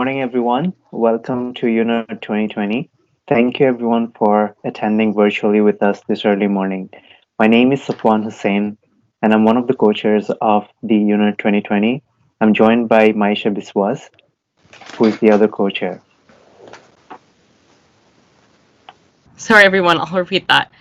morning, everyone. Welcome to UnERD 2020. Thank you, everyone, for attending virtually with us this early morning. My name is Safwan Hussain, and I'm one of the co-chairs of the UnERD 2020. I'm joined by Maisha Biswas, who is the other co-chair. Sorry, everyone, I'll repeat that.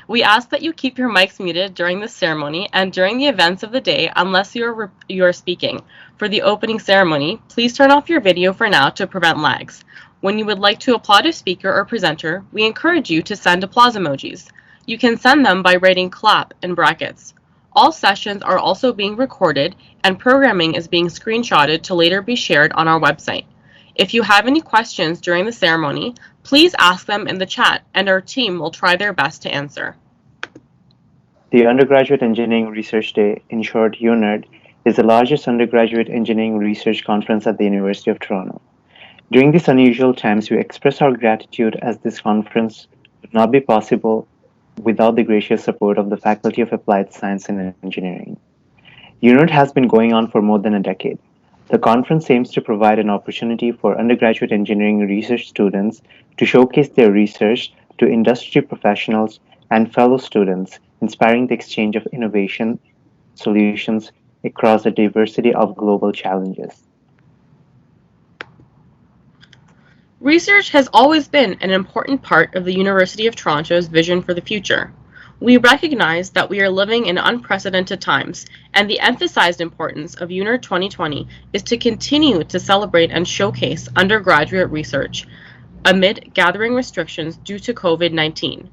We ask that you keep your mics muted during the ceremony and during the events of the day unless you're speaking. For the opening ceremony, please turn off your video for now to prevent lags. When you would like to applaud a speaker or presenter, we encourage you to send applause emojis. You can send them by writing clap in brackets. All sessions are also being recorded and programming is being screenshotted to later be shared on our website. If you have any questions during the ceremony, please ask them in the chat and our team will try their best to answer. The Undergraduate Engineering Research Day, in short UnERD, is the largest undergraduate engineering research conference at the University of Toronto. During these unusual times, we express our gratitude as this conference would not be possible without the gracious support of the Faculty of Applied Science and Engineering. UnERD has been going on for more than a decade. The conference aims to provide an opportunity for undergraduate engineering research students to showcase their research to industry professionals and fellow students, inspiring the exchange of innovation solutions across a diversity of global challenges. Research has always been an important part of the University of Toronto's vision for the future. We recognize that we are living in unprecedented times, and the emphasized importance of UnERD 2020 is to continue to celebrate and showcase undergraduate research amid gathering restrictions due to COVID-19.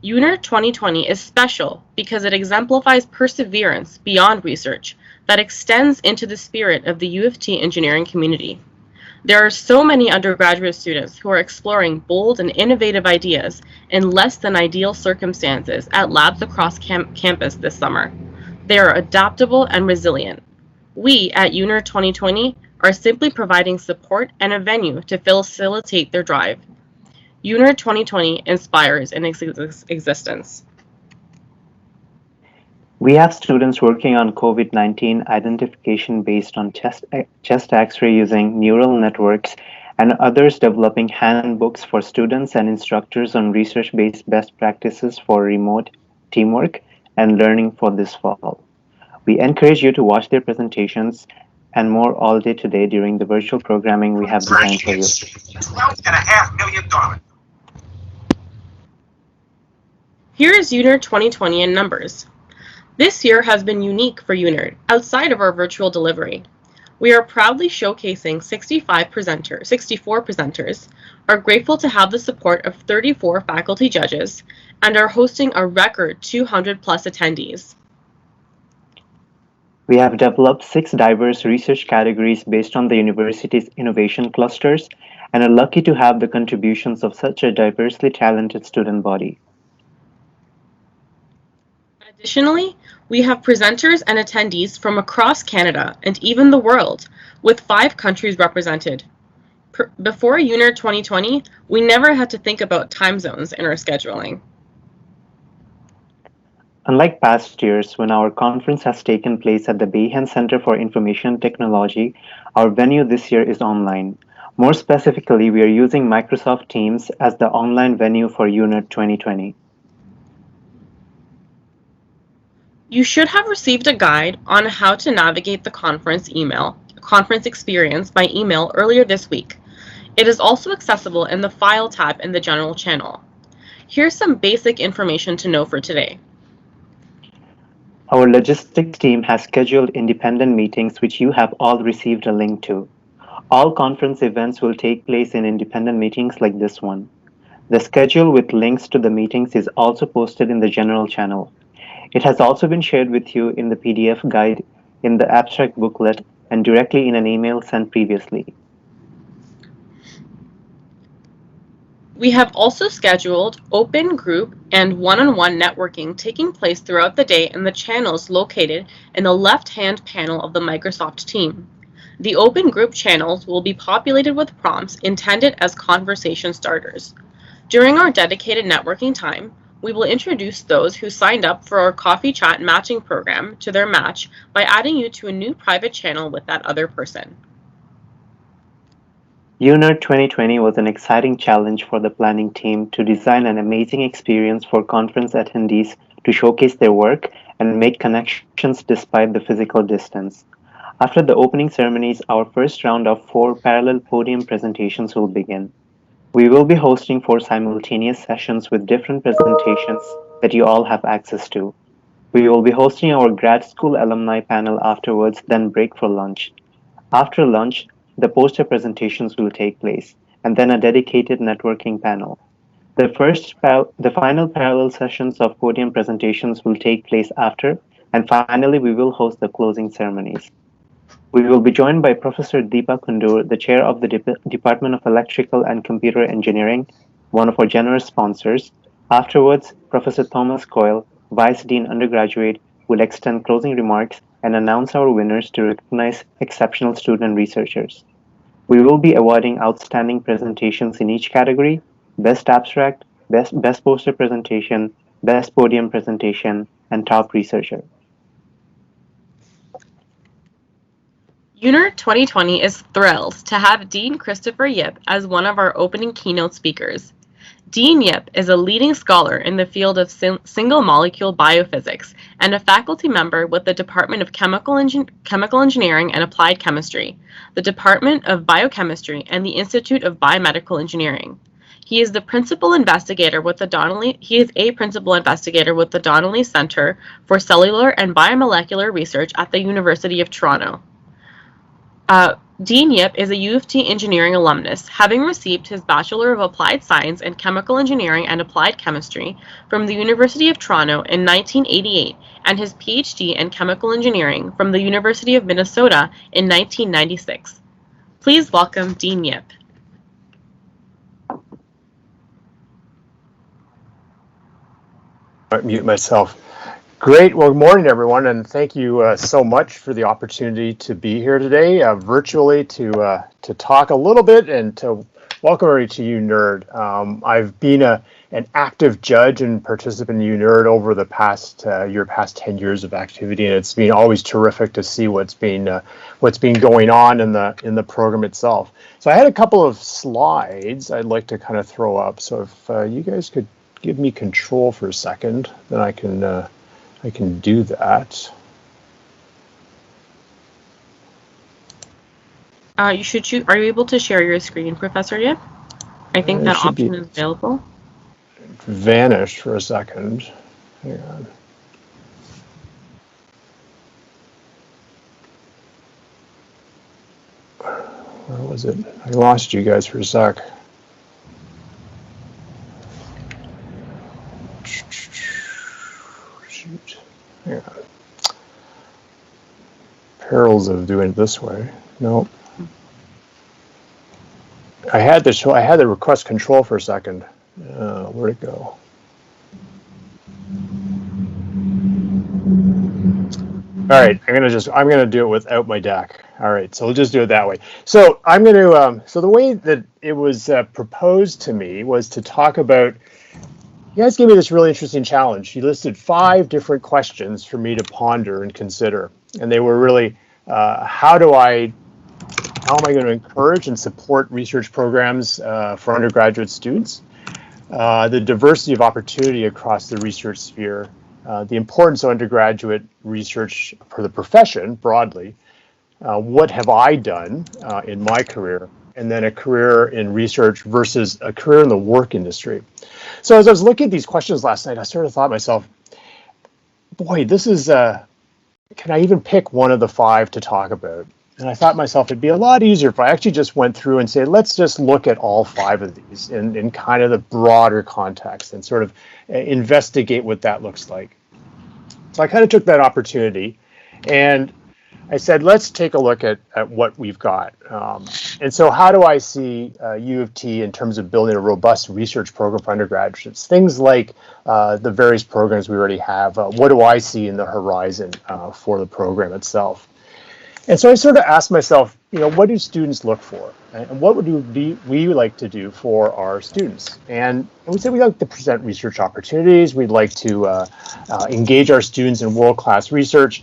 UnERD 2020 is special because it exemplifies perseverance beyond research that extends into the spirit of the U of T engineering community. There are so many undergraduate students who are exploring bold and innovative ideas in less than ideal circumstances at labs across campus this summer. They are adaptable and resilient. We at UnERD 2020 are simply providing support and a venue to facilitate their drive. UnERD 2020 inspires in existence. We have students working on COVID-19 identification based on chest X-ray using neural networks and others developing handbooks for students and instructors on research-based best practices for remote teamwork and learning for this fall. We encourage you to watch their presentations and more all day today during the virtual programming we have designed for you. $12.5 million. Here is UnERD 2020 in numbers. This year has been unique for UnERD outside of our virtual delivery. We are proudly showcasing 64 presenters, are grateful to have the support of 34 faculty judges, and are hosting a record 200 plus attendees. We have developed 6 diverse research categories based on the university's innovation clusters and are lucky to have the contributions of such a diversely talented student body. Additionally, we have presenters and attendees from across Canada and even the world, with 5 countries represented. Before UnERD 2020, we never had to think about time zones in our scheduling. Unlike past years, when our conference has taken place at the Bayhan Center for Information Technology, our venue this year is online. More specifically, we are using Microsoft Teams as the online venue for UnERD 2020. You should have received a guide on how to navigate the conference experience by email earlier this week. It is also accessible in the File tab in the General channel. Here's some basic information to know for today. Our logistics team has scheduled independent meetings which you have all received a link to. All conference events will take place in independent meetings like this one. The schedule with links to the meetings is also posted in the General channel. It has also been shared with you in the PDF guide, in the abstract booklet, and directly in an email sent previously. We have also scheduled open group and one-on-one networking taking place throughout the day in the channels located in the left-hand panel of the Microsoft team. The open group channels will be populated with prompts intended as conversation starters. During our dedicated networking time, we will introduce those who signed up for our coffee chat matching program to their match by adding you to a new private channel with that other person. UnERD 2020 was an exciting challenge for the planning team to design an amazing experience for conference attendees to showcase their work and make connections despite the physical distance. After the opening ceremonies, our first round of 4 parallel podium presentations will begin. We will be hosting 4 simultaneous sessions with different presentations that you all have access to. We will be hosting our grad school alumni panel afterwards, then break for lunch. After lunch, the poster presentations will take place, and then a dedicated networking panel. The final parallel sessions of podium presentations will take place after, and finally we will host the closing ceremonies. We will be joined by Professor Deepa Kundur, the chair of the Department of Electrical and Computer Engineering, one of our generous sponsors. Afterwards, Professor Thomas Coyle, Vice Dean Undergraduate, will extend closing remarks and announce our winners to recognize exceptional student researchers. We will be awarding outstanding presentations in each category: Best Abstract, Best Poster Presentation, Best Podium Presentation, and Top Researcher. UNERD 2020 is thrilled to have Dean Christopher Yip as one of our opening keynote speakers. Dean Yip is a leading scholar in the field of single molecule biophysics and a faculty member with the Department of Chemical Engineering and Applied Chemistry, the Department of Biochemistry, and the Institute of Biomedical Engineering. He is a principal investigator with the Donnelly Center for Cellular and Biomolecular Research at the University of Toronto. Dean Yip is a U of T engineering alumnus, having received his Bachelor of Applied Science in Chemical Engineering and Applied Chemistry from the University of Toronto in 1988 and his PhD in Chemical Engineering from the University of Minnesota in 1996. Please welcome Dean Yip. Mute myself. Great. Well, good morning, everyone, and thank you so much for the opportunity to be here today, virtually, to talk a little bit and to welcome everybody to UNERD. I've been an active judge and participant in UNERD over the past 10 years of activity, and it's been always terrific to see what's been going on in the program itself. So I had a couple of slides I'd like to kind of throw up. So if you guys could give me control for a second, then I can do that. You should shoot. Are you able to share your screen, Professor Yip? I think that option is available. Vanished for a second. Hang on. Where was it? I lost you guys for a sec. Shoot. Hang on. Perils of doing it this way. Nope. I had the request control for a second. Where'd it go? All right, I'm gonna do it without my deck. All right, so we'll just do it that way. So I'm gonna so the way that it was proposed to me was to talk about. You guys gave me this really interesting challenge. You listed 5 different questions for me to ponder and consider, and they were really how am I going to encourage and support research programs for undergraduate students, the diversity of opportunity across the research sphere, the importance of undergraduate research for the profession broadly, what have I done in my career, and then a career in research versus a career in the work industry. So as I was looking at these questions last night, I sort of thought to myself, boy, this is, can I even pick one of the 5 to talk about? And I thought to myself, it'd be a lot easier if I actually just went through and say, let's just look at all 5 of these in kind of the broader context and sort of investigate what that looks like. So I kind of took that opportunity and I said, let's take a look at what we've got. And so how do I see U of T in terms of building a robust research program for undergraduates? Things like the various programs we already have. What do I see in the horizon for the program itself? And so I sort of asked myself, what do students look for? And what would we like to do for our students? And we said we'd like to present research opportunities. We'd like to engage our students in world-class research.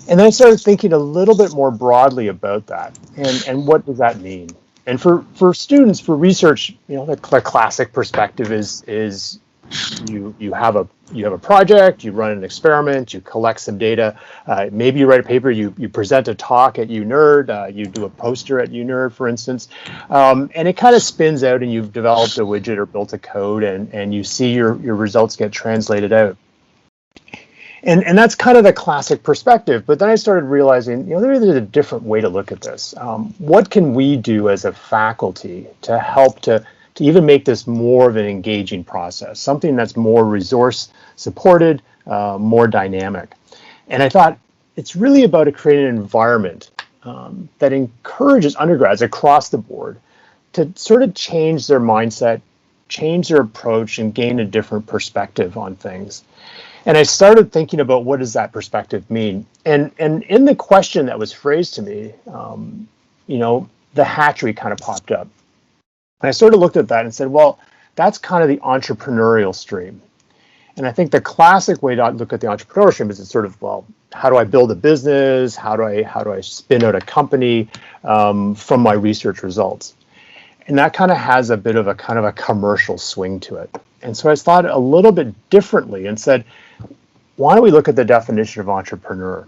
And then I started thinking a little bit more broadly about that. And what does that mean? And for students, for research, the classic perspective is you have a project, you run an experiment, you collect some data, maybe you write a paper, you present a talk at UnERD, you do a poster at UnERD, for instance, and it kind of spins out, and you've developed a widget or built a code, and you see your results get translated out. And that's kind of the classic perspective. But then I started realizing, there is a different way to look at this. What can we do as a faculty to help to even make this more of an engaging process, something that's more resource supported, more dynamic? And I thought it's really about creating an environment that encourages undergrads across the board to sort of change their mindset, change their approach, and gain a different perspective on things. And I started thinking about, what does that perspective mean? And in the question that was phrased to me, the hatchery kind of popped up. And I sort of looked at that and said, well, that's kind of the entrepreneurial stream. And I think the classic way to look at the entrepreneurial stream is it's sort of, well, how do I build a business? How do I spin out a company from my research results? And that kind of has a bit of a kind of a commercial swing to it. And so I thought a little bit differently and said, why don't we look at the definition of entrepreneur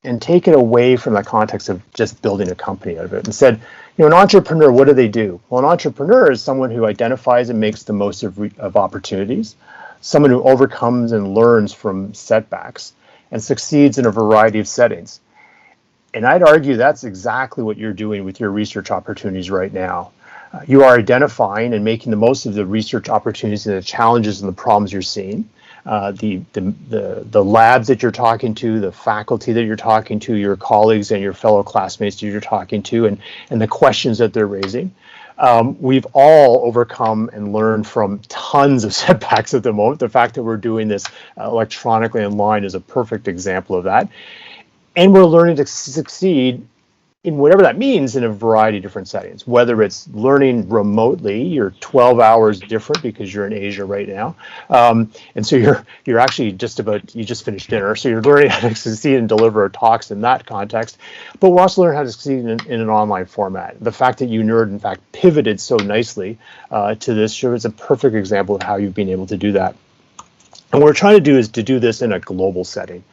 and take it away from the context of just building a company out of it, and said, an entrepreneur, what do they do? Well, an entrepreneur is someone who identifies and makes the most of opportunities, someone who overcomes and learns from setbacks and succeeds in a variety of settings. And I'd argue that's exactly what you're doing with your research opportunities right now. You are identifying and making the most of the research opportunities and the challenges and the problems you're seeing. The labs that you're talking to, the faculty that you're talking to, your colleagues and your fellow classmates that you're talking to, and the questions that they're raising. We've all overcome and learned from tons of setbacks at the moment. The fact that we're doing this electronically online is a perfect example of that. And we're learning to succeed in whatever that means in a variety of different settings, whether it's learning remotely, you're 12 hours different because you're in Asia right now. And so you're actually you just finished dinner. So you're learning how to succeed and deliver talks in that context, but we're also learning how to succeed in an online format. The fact that UnERD, in fact, pivoted so nicely to this shows a perfect example of how you've been able to do that. And what we're trying to do is to do this in a global setting.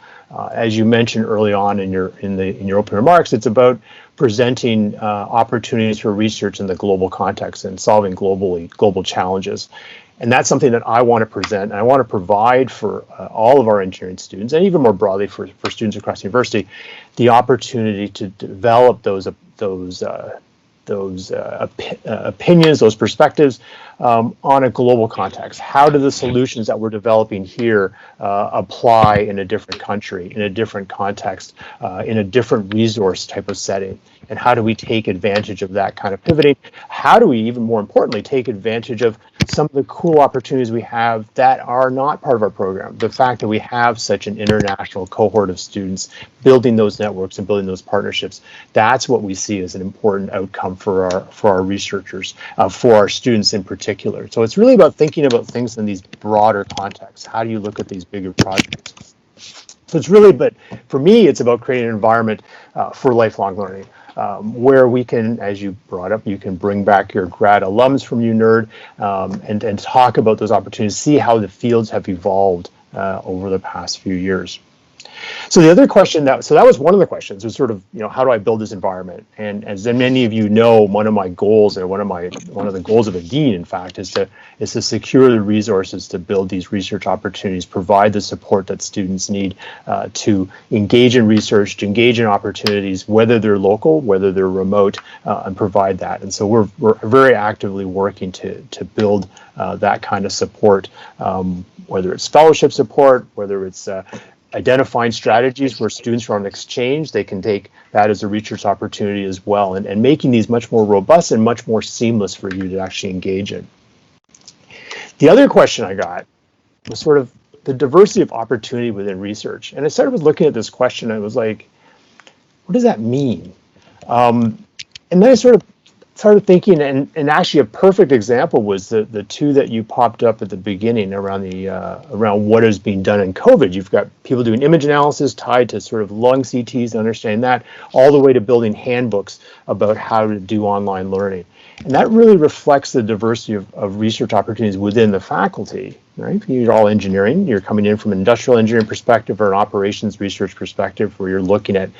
As you mentioned early on in your opening remarks, it's about presenting opportunities for research in the global context and solving global challenges. And that's something that I want to present, and I want to provide for all of our engineering students, and even more broadly for students across the university, the opportunity to develop those opinions, those perspectives on a global context. How do the solutions that we're developing here apply in a different country, in a different context, in a different resource type of setting? And how do we take advantage of that kind of pivoting? How do we, even more importantly, take advantage of some of the cool opportunities we have that are not part of our program? The fact that we have such an international cohort of students, building those networks and building those partnerships, that's what we see as an important outcome for our researchers, for our students in particular. So it's really about thinking about things in these broader contexts. How do you look at these bigger projects? So it's really, but for me, it's about creating an environment for lifelong learning. Where we can, as you brought up, you can bring back your grad alums from UnERD and talk about those opportunities, see how the fields have evolved over the past few years. So the other question that was one of the questions, was sort of, how do I build this environment? And as many of you know, one of my goals, or one of the goals of a dean, in fact, is to secure the resources to build these research opportunities, provide the support that students need to engage in research, to engage in opportunities, whether they're local, whether they're remote, and provide that. And so we're very actively working to build that kind of support, whether it's fellowship support, whether it's identifying strategies where students are on exchange, they can take that as a research opportunity as well, and making these much more robust and much more seamless for you to actually engage in. The other question I got was sort of the diversity of opportunity within research. And I started with looking at this question, and I was like, what does that mean? And then started thinking, and actually a perfect example was the two that you popped up at the beginning around around what is being done in COVID. You've got people doing image analysis tied to sort of lung CTs and understanding that, all the way to building handbooks about how to do online learning. And that really reflects the diversity of research opportunities within the faculty, right? You're all engineering, you're coming in from an industrial engineering perspective or an operations research perspective where you're looking at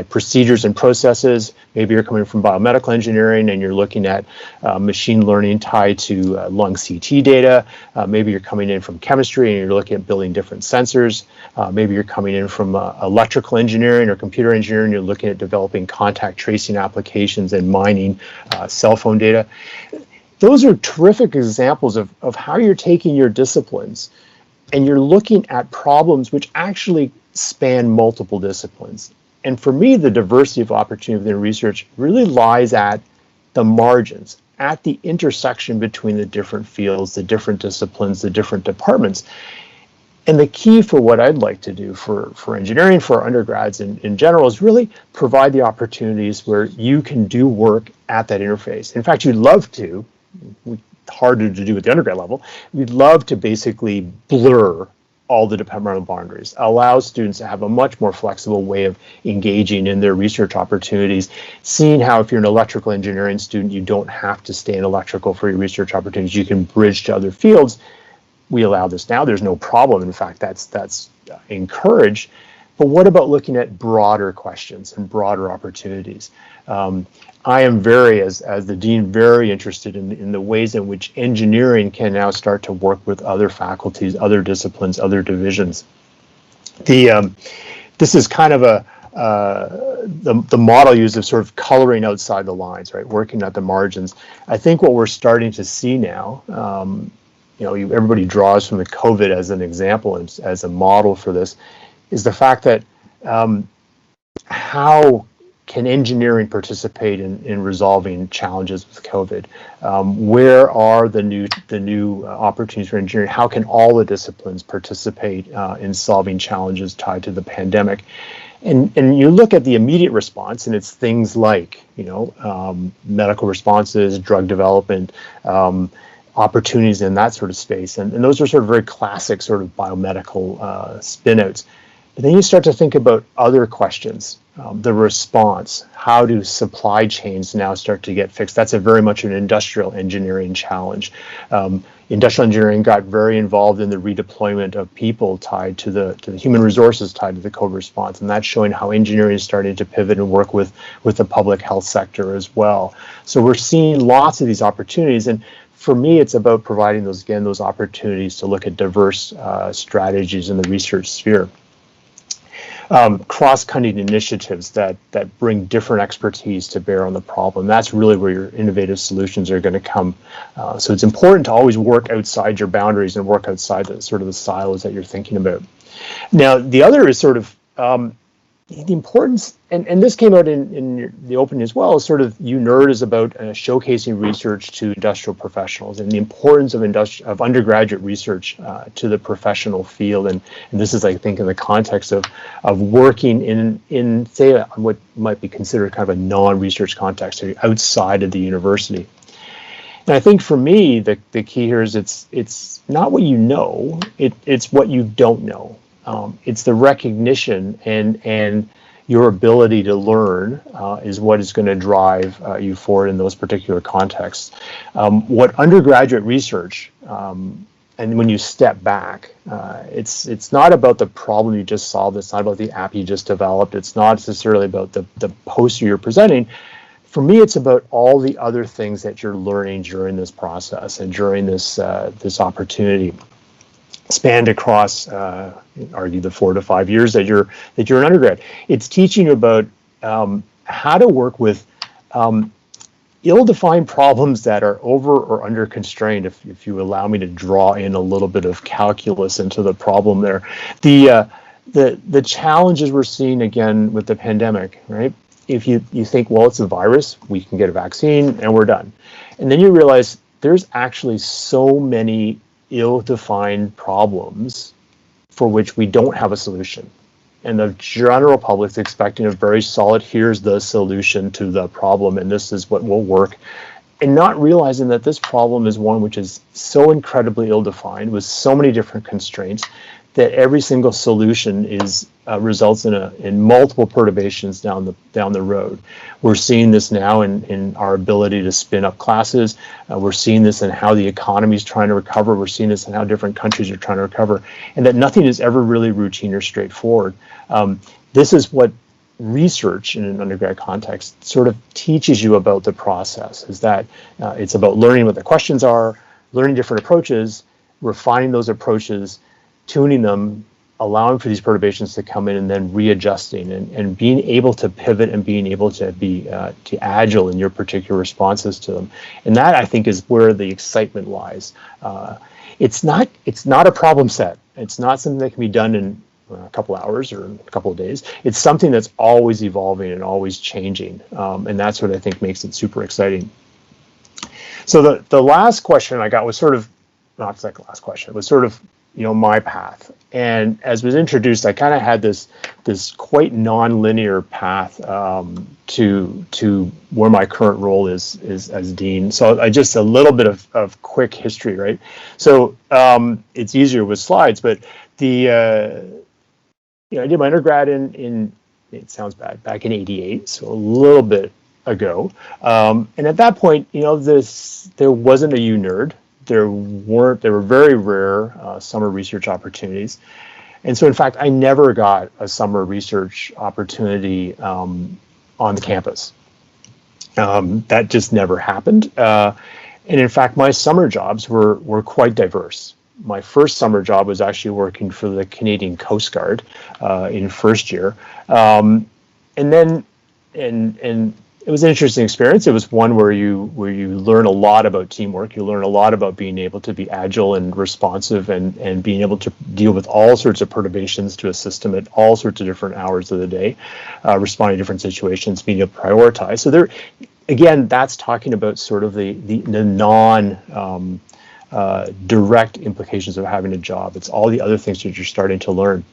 procedures and processes. Maybe you're coming from biomedical engineering and you're looking at machine learning tied to lung CT data. Maybe you're coming in from chemistry and you're looking at building different sensors. Maybe you're coming in from electrical engineering or computer engineering, you're looking at developing contact tracing applications and mining cell phone data. Those are terrific examples of how you're taking your disciplines and you're looking at problems which actually span multiple disciplines. And for me, the diversity of opportunity within research really lies at the margins, at the intersection between the different fields, the different disciplines, the different departments. And the key for what I'd like to do for engineering, for our undergrads in general, is really provide the opportunities where you can do work at that interface. In fact, you'd love to, harder to do at the undergrad level, we'd love to basically blur all the departmental boundaries, allow students to have a much more flexible way of engaging in their research opportunities, seeing how if you're an electrical engineering student, you don't have to stay in electrical for your research opportunities, you can bridge to other fields. We allow this now, there's no problem. In fact, that's encouraged. But what about looking at broader questions and broader opportunities? I am very, as the dean, very interested in the ways in which engineering can now start to work with other faculties, other disciplines, other divisions. This is kind of the model used of sort of coloring outside the lines, right? Working at the margins. I think what we're starting to see now, everybody draws from the COVID as an example, as a model for this, is the fact that how can engineering participate in resolving challenges with COVID? Where are the new opportunities for engineering? How can all the disciplines participate in solving challenges tied to the pandemic? And you look at the immediate response, and it's things like medical responses, drug development, opportunities in that sort of space, and those are sort of very classic sort of biomedical spinouts. But then you start to think about other questions, the response. How do supply chains now start to get fixed? That's very much an industrial engineering challenge. Industrial engineering got very involved in the redeployment of people tied to the human resources tied to the COVID response, and that's showing how engineering is starting to pivot and work with the public health sector as well. So we're seeing lots of these opportunities, and for me, it's about providing those opportunities to look at diverse strategies in the research sphere. Cross-cutting initiatives that bring different expertise to bear on the problem. That's really where your innovative solutions are going to come. So it's important to always work outside your boundaries and work outside the silos that you're thinking about. Now, the other is sort of the importance, and this came out in the opening as well, is sort of UnERD is about showcasing research to industrial professionals and the importance of undergraduate research to the professional field. And this is, I think, in the context of working in say what might be considered kind of a non-research context, so outside of the university. And I think for me, the key here is it's not what you know, it's what you don't know. It's the recognition and your ability to learn is what is going to drive you forward in those particular contexts. What undergraduate research, and when you step back, it's not about the problem you just solved, it's not about the app you just developed, it's not necessarily about the poster you're presenting. For me, it's about all the other things that you're learning during this process and during this opportunity. Spanned across, argue the 4 to 5 years that you're an undergrad. It's teaching you about how to work with ill-defined problems that are over or under constrained. If you allow me to draw in a little bit of calculus into the problem there, the challenges we're seeing again with the pandemic, right? If you think, well, it's a virus, we can get a vaccine and we're done, and then you realize there's actually so many ill-defined problems for which we don't have a solution. And the general public's expecting a very solid, here's the solution to the problem, and this is what will work, and not realizing that this problem is one which is so incredibly ill-defined with so many different constraints that every single solution is results in multiple perturbations down the road. We're seeing this now in our ability to spin up classes. We're seeing this in how the economy is trying to recover. We're seeing this in how different countries are trying to recover, and that nothing is ever really routine or straightforward. This is what research in an undergrad context sort of teaches you about the process, is that it's about learning what the questions are, learning different approaches, refining those approaches, tuning them, allowing for these perturbations to come in, and then readjusting and being able to pivot and being able to be agile in your particular responses to them. And that, I think, is where the excitement lies. It's not a problem set. It's not something that can be done in a couple hours or a couple of days. It's something that's always evolving and always changing. And that's what I think makes it super exciting. So the last question I got was sort of, not the second last question, it was sort of, my path. And as was introduced, I kind of had this quite non-linear path to where my current role is as dean. So I just a little bit of quick history, right? So it's easier with slides, but I did my undergrad in it sounds bad, back in '88, so a little bit ago. And at that point, there wasn't a UnERD. There were very rare summer research opportunities. And so, in fact, I never got a summer research opportunity on the campus. That just never happened. And in fact, my summer jobs were quite diverse. My first summer job was actually working for the Canadian Coast Guard in first year. And it was an interesting experience. It was one where you learn a lot about teamwork. You learn a lot about being able to be agile and responsive and being able to deal with all sorts of perturbations to a system at all sorts of different hours of the day, responding to different situations, being able to prioritize. So there, again, that's talking about sort of the non direct implications of having a job. It's all the other things that you're starting to learn.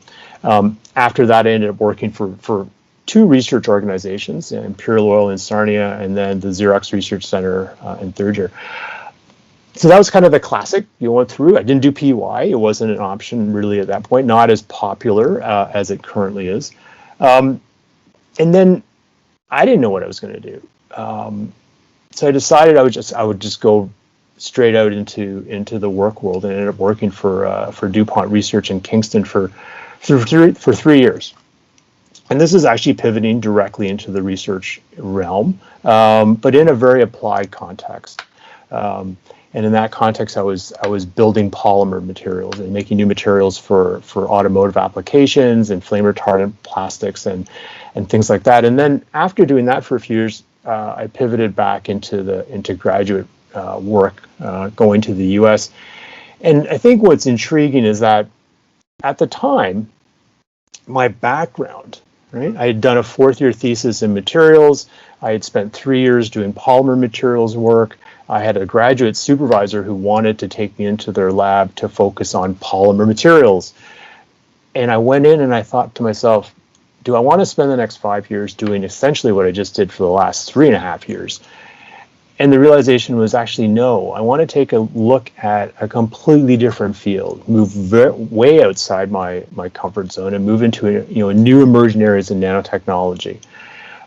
After that, I ended up working for two research organizations, Imperial Oil in Sarnia, and then the Xerox Research Center in third year. So that was kind of the classic you went through. I didn't do PY. It wasn't an option really at that point, not as popular as it currently is. And then I didn't know what I was going to do. So I decided I would just go straight out into the work world, and ended up working for DuPont Research in Kingston for 3 years. And this is actually pivoting directly into the research realm, but in a very applied context. And in that context, I was building polymer materials and making new materials for automotive applications and flame retardant plastics and things like that. And then after doing that for a few years, I pivoted back into graduate work, going to the U.S. And I think what's intriguing is that at the time, my background, right? I had done a fourth-year thesis in materials. I had spent 3 years doing polymer materials work. I had a graduate supervisor who wanted to take me into their lab to focus on polymer materials. And I went in and I thought to myself, do I want to spend the next 5 years doing essentially what I just did for the last 3.5 years? And the realization was actually no. I want to take a look at a completely different field, move way outside my comfort zone, and move into new emerging areas in nanotechnology.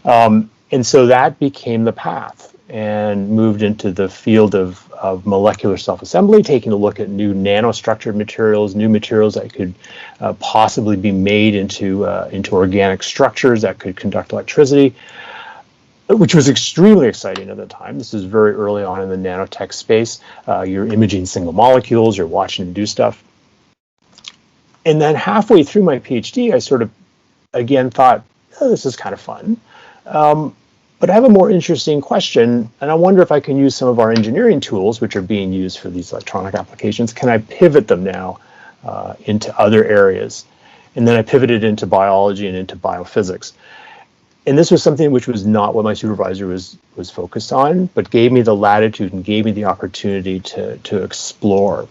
And so that became the path, and moved into the field of molecular self-assembly, taking a look at new nanostructured materials, new materials that could possibly be made into organic structures that could conduct electricity, which was extremely exciting at the time. This is very early on in the nanotech space. You're imaging single molecules, you're watching them do stuff. And then halfway through my PhD, I sort of, again, thought, this is kind of fun. But I have a more interesting question, and I wonder if I can use some of our engineering tools, which are being used for these electronic applications. Can I pivot them now into other areas? And then I pivoted into biology and into biophysics. And this was something which was not what my supervisor was focused on, but gave me the latitude and gave me the opportunity to explore.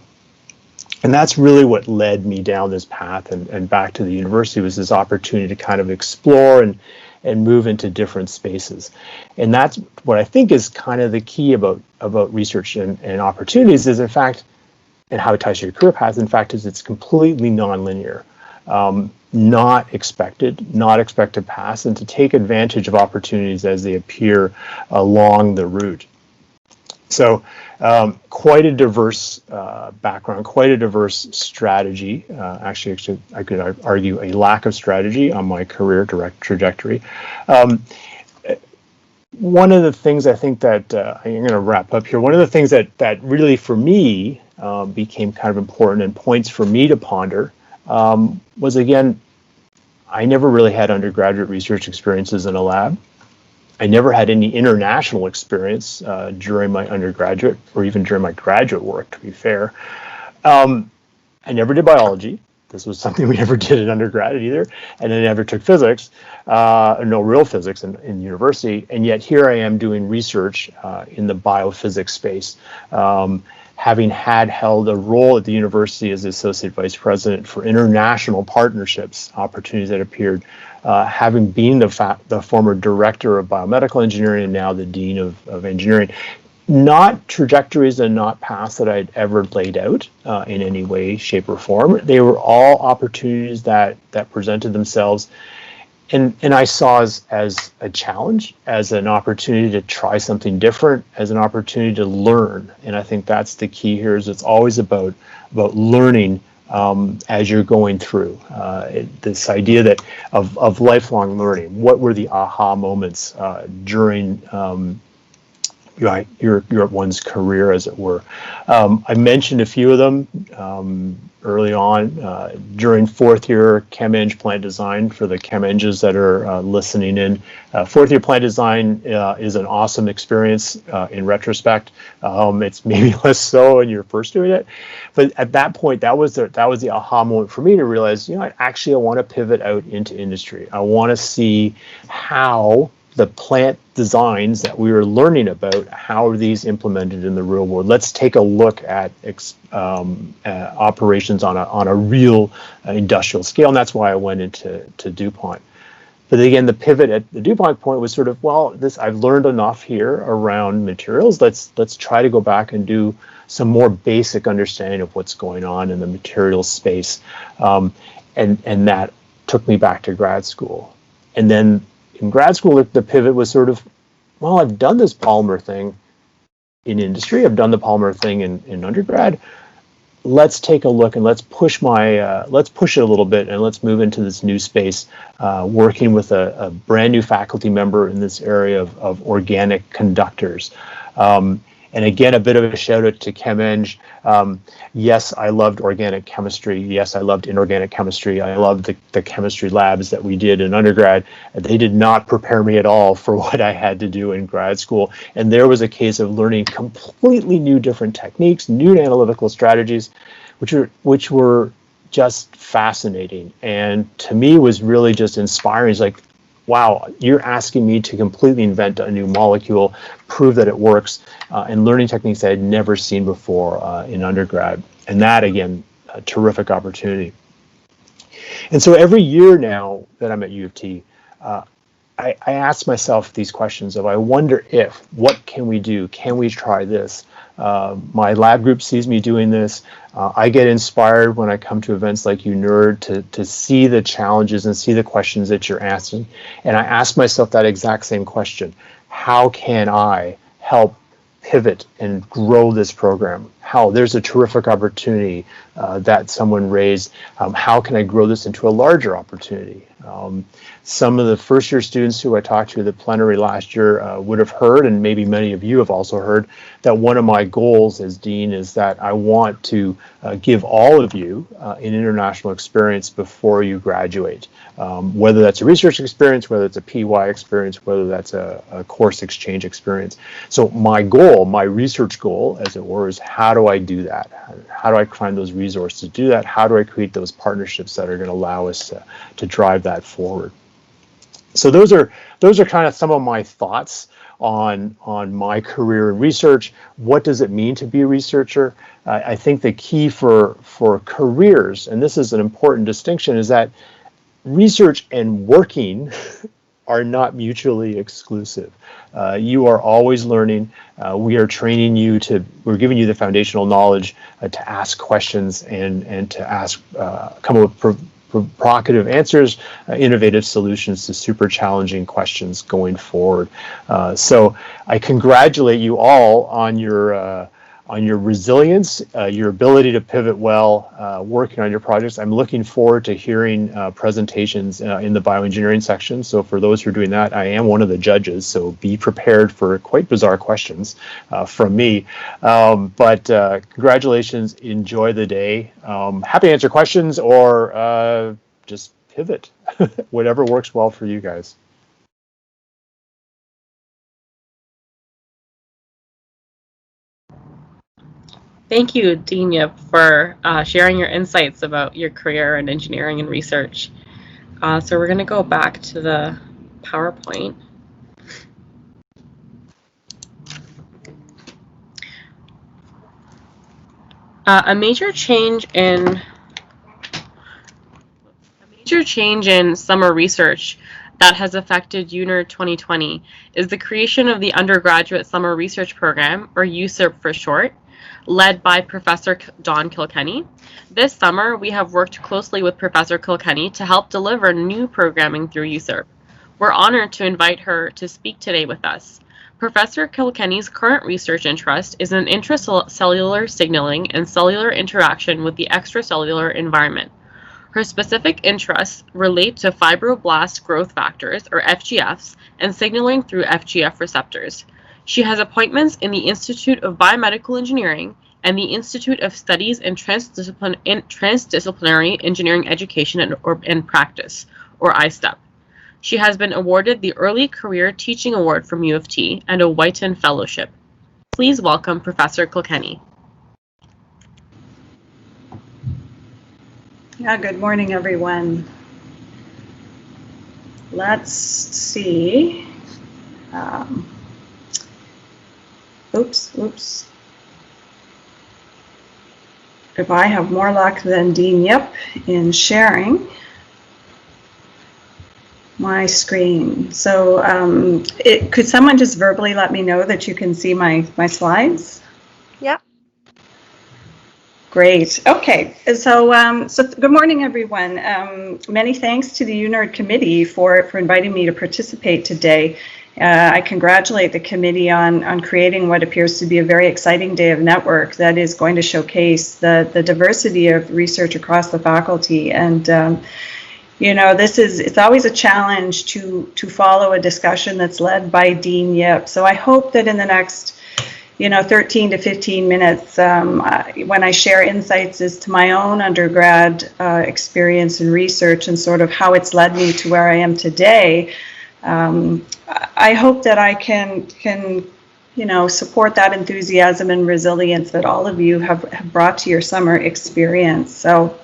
And that's really what led me down this path and back to the university, was this opportunity to kind of explore and move into different spaces. And that's what I think is kind of the key about research and opportunities is, in fact, and how it ties to your career path, in fact, is it's completely nonlinear. Not expect to pass, and to take advantage of opportunities as they appear along the route. So quite a diverse background, quite a diverse strategy. Actually, I could argue a lack of strategy on my career trajectory. One of the things I think that I'm going to wrap up here. One of the things that really for me became kind of important and points for me to ponder was, again, I never really had undergraduate research experiences in a lab. I never had any international experience during my undergraduate or even during my graduate work, to be fair. I never did biology. This was something we never did in undergrad either. And I never took physics, no real physics in university. And yet here I am doing research in the biophysics space, having held a role at the university as the Associate Vice President for international partnerships, opportunities that appeared, having been the former Director of Biomedical Engineering and now the Dean of Engineering. Not trajectories and not paths that I'd ever laid out in any way, shape, or form. They were all opportunities that presented themselves, and I saw as a challenge, as an opportunity to try something different, as an opportunity to learn. And I think that's the key here. Is it's always about learning as you're going through. This idea that of lifelong learning. What were the aha moments during your one's career, as it were? I mentioned a few of them early on during fourth year chem-eng plant design. For the chem-enges that are listening in, fourth year plant design is an awesome experience in retrospect. It's maybe less so when you're first doing it, but at that point, that was the aha moment for me to realize, I want to pivot out into industry. I want to see how the plant designs that we were learning about, how are these implemented in the real world? Let's take a look at operations on a real industrial scale, and that's why I went into DuPont. But again, the pivot at the DuPont point was sort of, I've learned enough here around materials. Let's try to go back and do some more basic understanding of what's going on in the materials space, and that took me back to grad school, and then. In grad school, the pivot was sort of, I've done this polymer thing in industry. I've done the polymer thing in undergrad. Let's take a look and let's push it a little bit, and let's move into this new space, working with a brand new faculty member in this area of organic conductors. And again, a bit of a shout out to chem-eng. Yes, I loved organic chemistry. Yes, I loved inorganic chemistry. I loved the chemistry labs that we did in undergrad. They did not prepare me at all for what I had to do in grad school. And there was a case of learning completely new different techniques, new analytical strategies, which were just fascinating. And to me was really just inspiring. It's like, wow, you're asking me to completely invent a new molecule, prove that it works, and learning techniques I had never seen before in undergrad. And that, again, a terrific opportunity. And so every year now that I'm at U of T, I ask myself these questions of, I wonder what can we do? Can we try this? My lab group sees me doing this. I get inspired when I come to events like UnERD to see the challenges and see the questions that you're asking. And I ask myself that exact same question. How can I help pivot and grow this program? There's a terrific opportunity that someone raised. How can I grow this into a larger opportunity? Some of the first year students who I talked to at the plenary last year would have heard, and maybe many of you have also heard, that one of my goals as dean is that I want to give all of you an international experience before you graduate, whether that's a research experience, whether it's a PY experience, whether that's a course exchange experience. So my goal, my research goal, as it were, is how do I do that? How do I find those resources to do that? How do I create those partnerships that are going to allow us to drive that forward? So those are kind of some of my thoughts on my career in research. What does it mean to be a researcher? I think the key for careers, and this is an important distinction, is that research and working are not mutually exclusive. You are always learning. We are training you we're giving you the foundational knowledge to ask questions and to come up with provocative answers, innovative solutions to super challenging questions going forward. So I congratulate you all on your resilience, your ability to pivot well, working on your projects. I'm looking forward to hearing presentations in the bioengineering section. So for those who are doing that, I am one of the judges, so be prepared for quite bizarre questions from me. But congratulations, enjoy the day. Happy to answer questions or just pivot, whatever works well for you guys. Thank you, Dean Yip, for sharing your insights about your career in engineering and research. So we're going to go back to the PowerPoint. A major change in summer research that has affected UnERD 2020 is the creation of the Undergraduate Summer Research Program, or USERP for short, led by Professor Dawn Kilkenny. This summer, we have worked closely with Professor Kilkenny to help deliver new programming through USERP. We're honored to invite her to speak today with us. Professor Kilkenny's current research interest is in intracellular signaling and cellular interaction with the extracellular environment. Her specific interests relate to fibroblast growth factors, or FGFs, and signaling through FGF receptors. She has appointments in the Institute of Biomedical Engineering and the Institute of Studies in Transdisciplinary Engineering Education and Practice, or ISTEP. She has been awarded the Early Career Teaching Award from U of T and a Whiten Fellowship. Please welcome Professor Kilkenny. Yeah, good morning, everyone. Let's see. Oops. If I have more luck than Dean Yip in sharing my screen. So could someone just verbally let me know that you can see my slides? Yeah. Great. Okay. So good morning, everyone. Many thanks to the UnERD committee for inviting me to participate today. I congratulate the committee on creating what appears to be a very exciting day of network that is going to showcase the diversity of research across the faculty. And you know, it's always a challenge to follow a discussion that's led by Dean Yip. So I hope that in the next 13 to 15 minutes, when I share insights as to my own undergrad experience and research and sort of how it's led me to where I am today, I hope that I can support that enthusiasm and resilience that all of you have brought to your summer experience. So,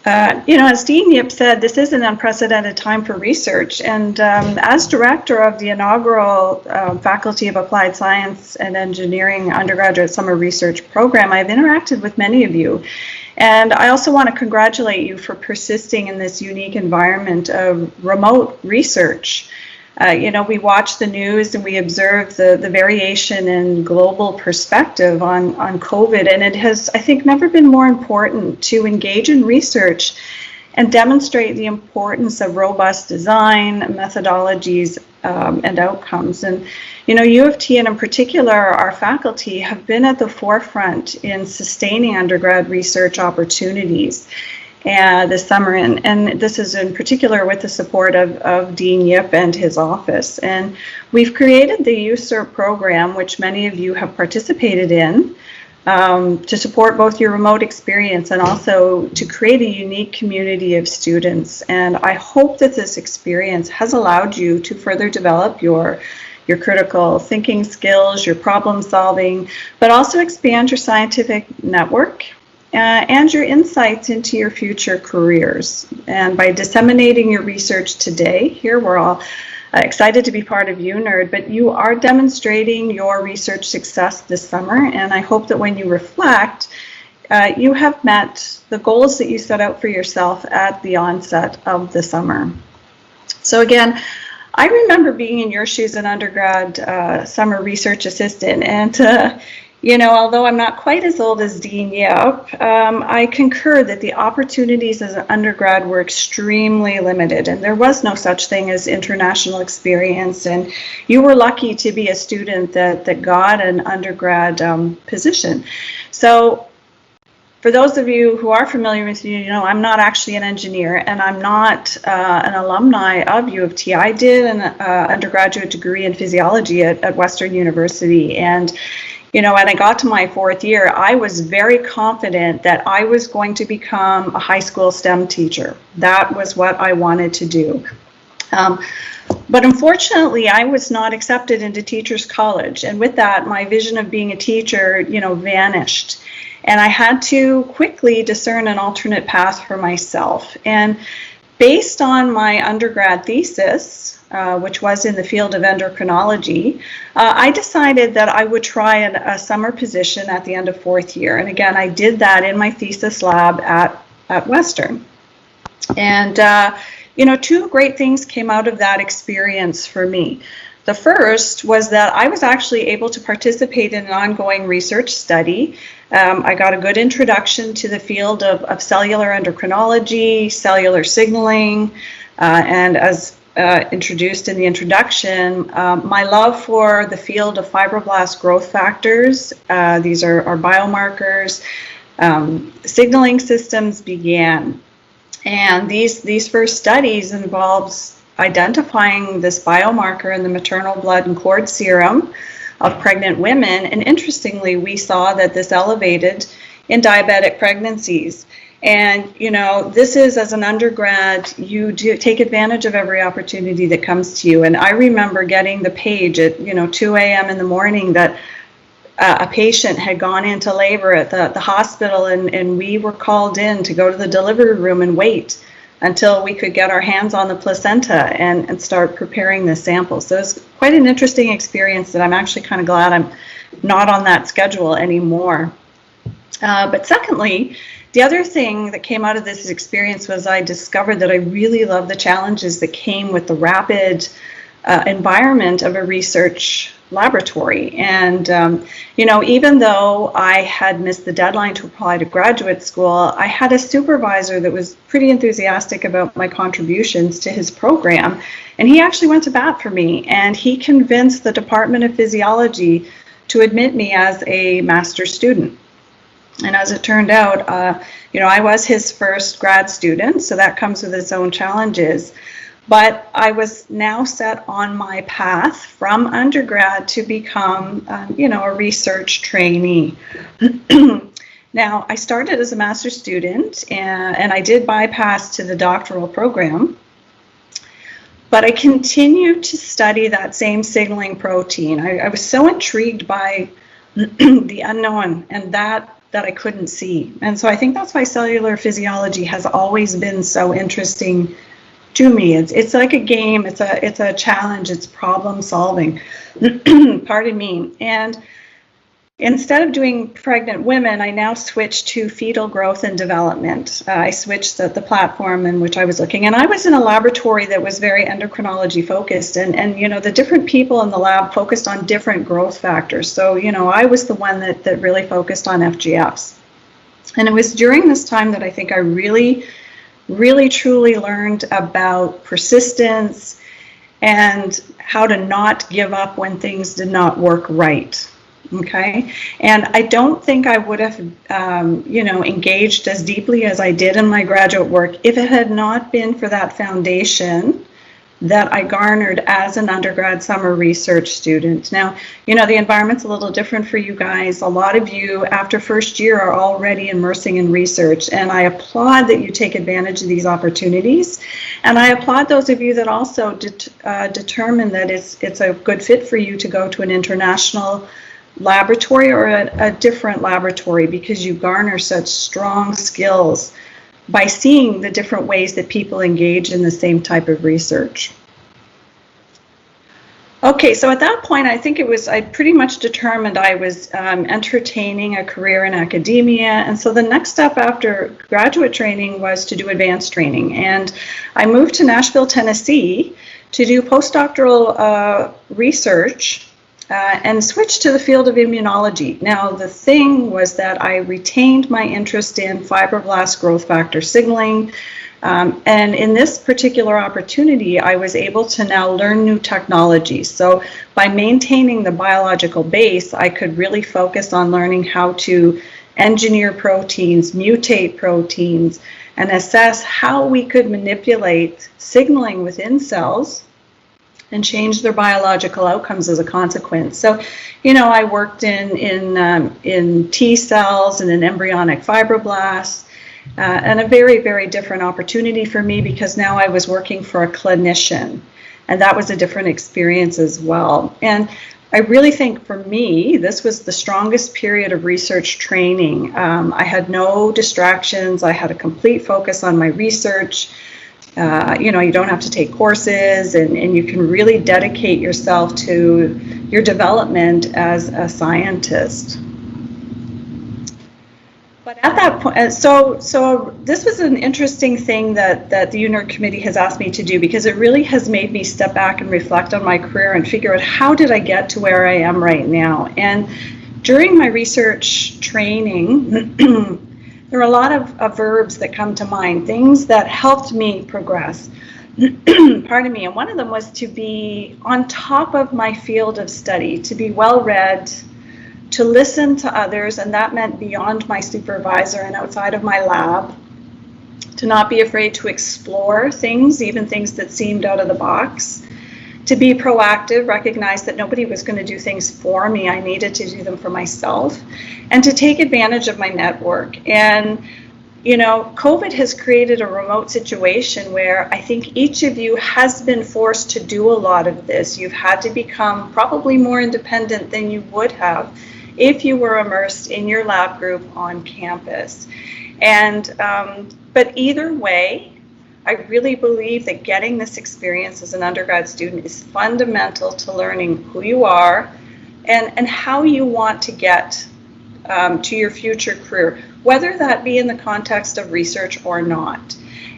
as Dean Yip said, this is an unprecedented time for research. And as director of the inaugural Faculty of Applied Science and Engineering Undergraduate Summer Research Program, I've interacted with many of you. And I also want to congratulate you for persisting in this unique environment of remote research. We watch the news and we observe the variation in global perspective on COVID, and it has, I think, never been more important to engage in research and demonstrate the importance of robust design, methodologies, and outcomes. And, U of T and in particular our faculty have been at the forefront in sustaining undergrad research opportunities this summer, and this is in particular with the support of Dean Yip and his office. And we've created the USERP program, which many of you have participated in, to support both your remote experience and also to create a unique community of students. And I hope that this experience has allowed you to further develop your critical thinking skills, your problem solving, but also expand your scientific network and your insights into your future careers. And by disseminating your research today, here we're all excited to be part of UnERD, but you are demonstrating your research success this summer, and I hope that when you reflect, you have met the goals that you set out for yourself at the onset of the summer. So again, I remember being in your shoes, an undergrad summer research assistant, and you know, although I'm not quite as old as Dean Yap, I concur that the opportunities as an undergrad were extremely limited, and there was no such thing as international experience, and you were lucky to be a student that got an undergrad position. So for those of you who are familiar with me, you know, I'm not actually an engineer, and I'm not an alumni of U of T. I did an undergraduate degree in physiology at Western University, and you know, when I got to my fourth year, I was very confident that I was going to become a high school STEM teacher. That was what I wanted to do. But unfortunately, I was not accepted into Teachers College, and with that, my vision of being a teacher, you know, vanished. And I had to quickly discern an alternate path for myself. And based on my undergrad thesis, which was in the field of endocrinology, I decided that I would try a summer position at the end of fourth year. And again, I did that in my thesis lab at Western. And, you know, two great things came out of that experience for me. The first was that I was actually able to participate in an ongoing research study. I got a good introduction to the field of cellular endocrinology, cellular signaling, and as introduced in the introduction, my love for the field of fibroblast growth factors, these are biomarkers, signaling systems began. And these first studies involved identifying this biomarker in the maternal blood and cord serum of pregnant women, and interestingly, we saw that this elevated in diabetic pregnancies. And, you know, this is, as an undergrad, you do take advantage of every opportunity that comes to you. And I remember getting the page at, you know, 2 a.m. in the morning that a patient had gone into labor at the hospital, and we were called in to go to the delivery room and wait until we could get our hands on the placenta and start preparing the sample. So it's quite an interesting experience that I'm actually kind of glad I'm not on that schedule anymore. But secondly, the other thing that came out of this experience was I discovered that I really love the challenges that came with the rapid environment of a research laboratory. And, you know, even though I had missed the deadline to apply to graduate school, I had a supervisor that was pretty enthusiastic about my contributions to his program. And he actually went to bat for me, and he convinced the Department of Physiology to admit me as a master's student. And as it turned out, you know, I was his first grad student, so that comes with its own challenges. But I was now set on my path from undergrad to become, you know, a research trainee. Now, I started as a master's student, and I did bypass to the doctoral program. But I continued to study that same signaling protein. I was so intrigued by the unknown and that I couldn't see. And so I think that's why cellular physiology has always been so interesting to me. It's like a game, it's a challenge, it's problem solving. Pardon me. And instead of doing pregnant women, I now switched to fetal growth and development. I switched the platform in which I was looking, and I was in a laboratory that was very endocrinology focused, and you know, the different people in the lab focused on different growth factors. So, you know, I was the one that really focused on FGFs. And it was during this time that I think I really truly learned about persistence and how to not give up when things did not work right. Okay, and I don't think I would have, you know, engaged as deeply as I did in my graduate work if it had not been for that foundation that I garnered as an undergrad summer research student. Now, you know, the environment's a little different for you guys. A lot of you, after first year, are already immersing in research, and I applaud that you take advantage of these opportunities. And I applaud those of you that also determine that it's a good fit for you to go to an international laboratory or a different laboratory, because you garner such strong skills by seeing the different ways that people engage in the same type of research. Okay, so at that point, I think I pretty much determined I was entertaining a career in academia. And so the next step after graduate training was to do advanced training. And I moved to Nashville, Tennessee to do postdoctoral research and switched to the field of immunology. Now, the thing was that I retained my interest in fibroblast growth factor signaling. And in this particular opportunity, I was able to now learn new technologies. So by maintaining the biological base, I could really focus on learning how to engineer proteins, mutate proteins, and assess how we could manipulate signaling within cells and change their biological outcomes as a consequence. So, I worked in T cells and in embryonic fibroblasts. And a very, very different opportunity for me because now I was working for a clinician, and that was a different experience as well. And I really think for me, this was the strongest period of research training. I had no distractions. I had a complete focus on my research. You don't have to take courses, and you can really dedicate yourself to your development as a scientist. But at that point, so this was an interesting thing that the UnERD committee has asked me to do, because it really has made me step back and reflect on my career and figure out how did I get to where I am right now. And during my research training, there are a lot of verbs that come to mind, things that helped me progress. Pardon me. And one of them was to be on top of my field of study, to be well-read, to listen to others, and that meant beyond my supervisor and outside of my lab, to not be afraid to explore things, even things that seemed out of the box, to be proactive, recognize that nobody was going to do things for me, I needed to do them for myself, and to take advantage of my network. And COVID has created a remote situation where I think each of you has been forced to do a lot of this. You've had to become probably more independent than you would have if you were immersed in your lab group on campus. And but either way, I really believe that getting this experience as an undergrad student is fundamental to learning who you are and how you want to get to your future career, whether that be in the context of research or not.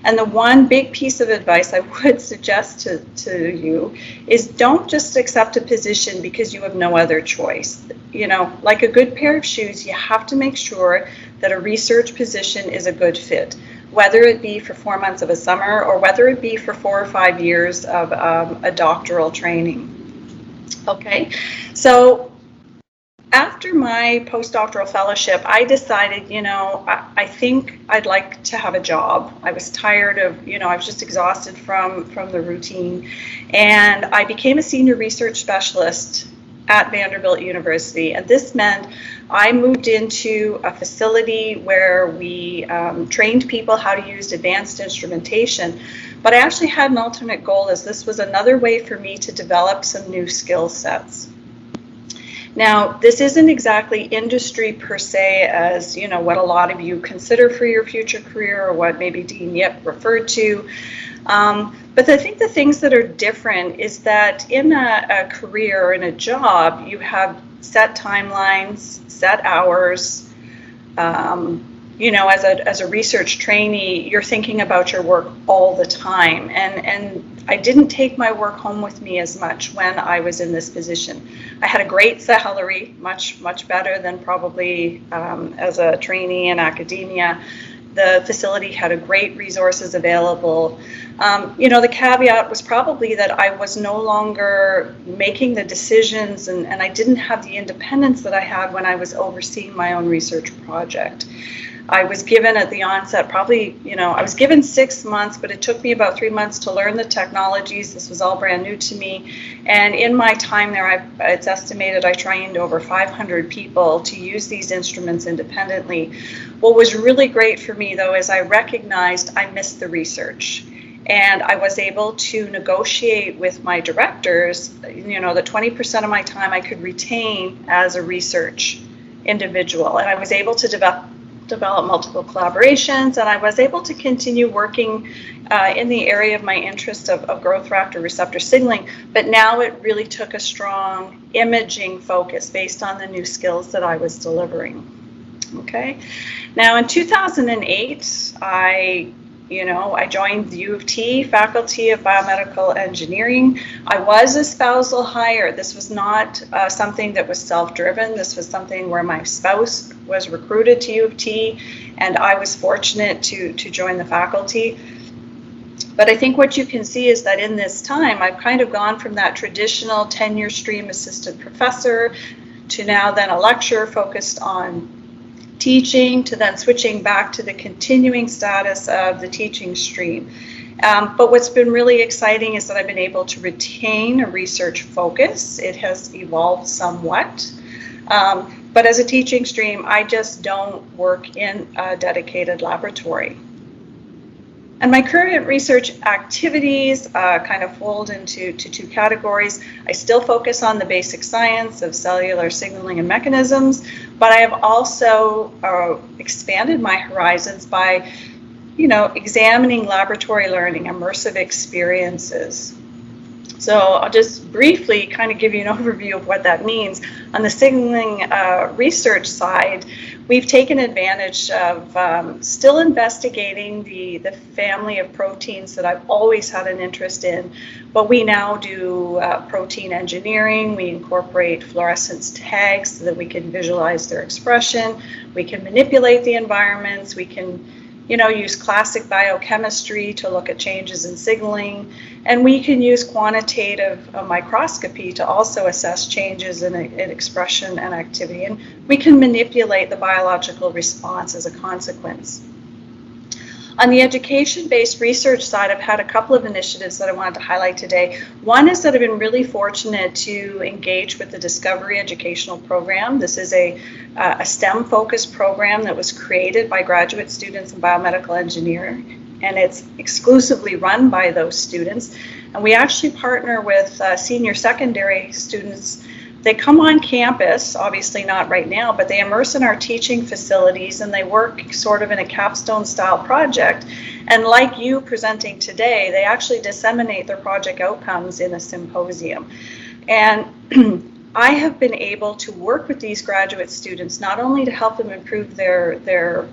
And the one big piece of advice I would suggest to you is don't just accept a position because you have no other choice. Like a good pair of shoes, you have to make sure that a research position is a good fit, whether it be for 4 months of a summer or whether it be for 4 or 5 years of a doctoral training. Okay, so after my postdoctoral fellowship, I decided, I think I'd like to have a job. I was tired of, I was just exhausted from the routine. And I became a senior research specialist at Vanderbilt University. And this meant I moved into a facility where we trained people how to use advanced instrumentation. But I actually had an ultimate goal, as this was another way for me to develop some new skill sets. Now, this isn't exactly industry per se as, what a lot of you consider for your future career or what maybe Dean Yip referred to. But I think the things that are different is that in a career or in a job, you have set timelines, set hours. As a research trainee, you're thinking about your work all the time. And I didn't take my work home with me as much when I was in this position. I had a great salary, much, much better than probably as a trainee in academia. The facility had great resources available. The caveat was probably that I was no longer making the decisions and I didn't have the independence that I had when I was overseeing my own research project. I was given at the onset probably, I was given 6 months, but it took me about 3 months to learn the technologies. This was all brand new to me. And in my time there, it's estimated I trained over 500 people to use these instruments independently. What was really great for me, though, is I recognized I missed the research. And I was able to negotiate with my directors, that 20% of my time I could retain as a research individual. And I was able to developed multiple collaborations, and I was able to continue working in the area of my interest of growth factor receptor signaling, but now it really took a strong imaging focus based on the new skills that I was delivering. Okay, now in 2008, I joined the U of T Faculty of Biomedical Engineering. I was a spousal hire. This was not something that was self-driven. This was something where my spouse was recruited to U of T, and I was fortunate to join the faculty. But I think what you can see is that in this time, I've kind of gone from that traditional tenure stream assistant professor to now then a lecturer focused on teaching, to then switching back to the continuing status of the teaching stream. But what's been really exciting is that I've been able to retain a research focus. It has evolved somewhat. But as a teaching stream, I just don't work in a dedicated laboratory. And my current research activities kind of fold into two categories. I still focus on the basic science of cellular signaling and mechanisms, but I have also expanded my horizons by, examining laboratory learning, immersive experiences. So I'll just briefly kind of give you an overview of what that means. On the signaling research side, we've taken advantage of still investigating the family of proteins that I've always had an interest in, but we now do protein engineering. We incorporate fluorescence tags so that we can visualize their expression. We can manipulate the environments. We can use classic biochemistry to look at changes in signaling, and we can use quantitative microscopy to also assess changes in expression and activity, and we can manipulate the biological response as a consequence. On the education-based research side, I've had a couple of initiatives that I wanted to highlight today. One is that I've been really fortunate to engage with the Discovery Educational Program. This is a STEM-focused program that was created by graduate students in biomedical engineering, and it's exclusively run by those students. And we actually partner with senior secondary students. They come on campus, obviously not right now, but they immerse in our teaching facilities and they work sort of in a capstone style project. And like you presenting today, they actually disseminate their project outcomes in a symposium. And I have been able to work with these graduate students not only to help them improve their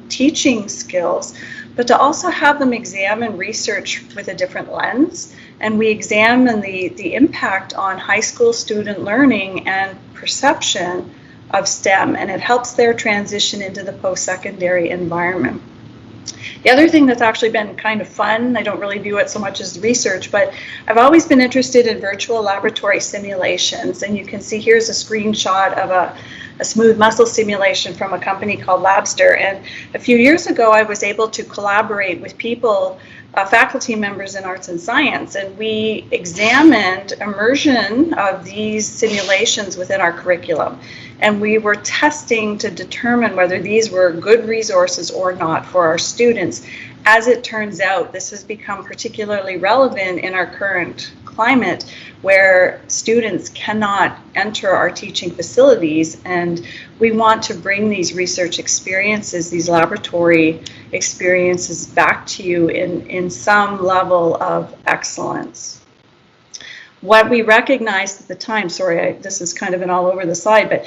teaching skills, but to also have them examine research with a different lens. And we examine the impact on high school student learning and perception of STEM, and it helps their transition into the post-secondary environment. The other thing that's actually been kind of fun, I don't really view it so much as research, but I've always been interested in virtual laboratory simulations. And you can see here's a screenshot of a smooth muscle simulation from a company called Labster. And a few years ago, I was able to collaborate with people, faculty members in arts and science, and we examined immersion of these simulations within our curriculum. And we were testing to determine whether these were good resources or not for our students. As it turns out, this has become particularly relevant in our current climate where students cannot enter our teaching facilities, and we want to bring these research experiences, these laboratory experiences back to you in some level of excellence. What we recognized at the time, this is kind of an all over the slide, but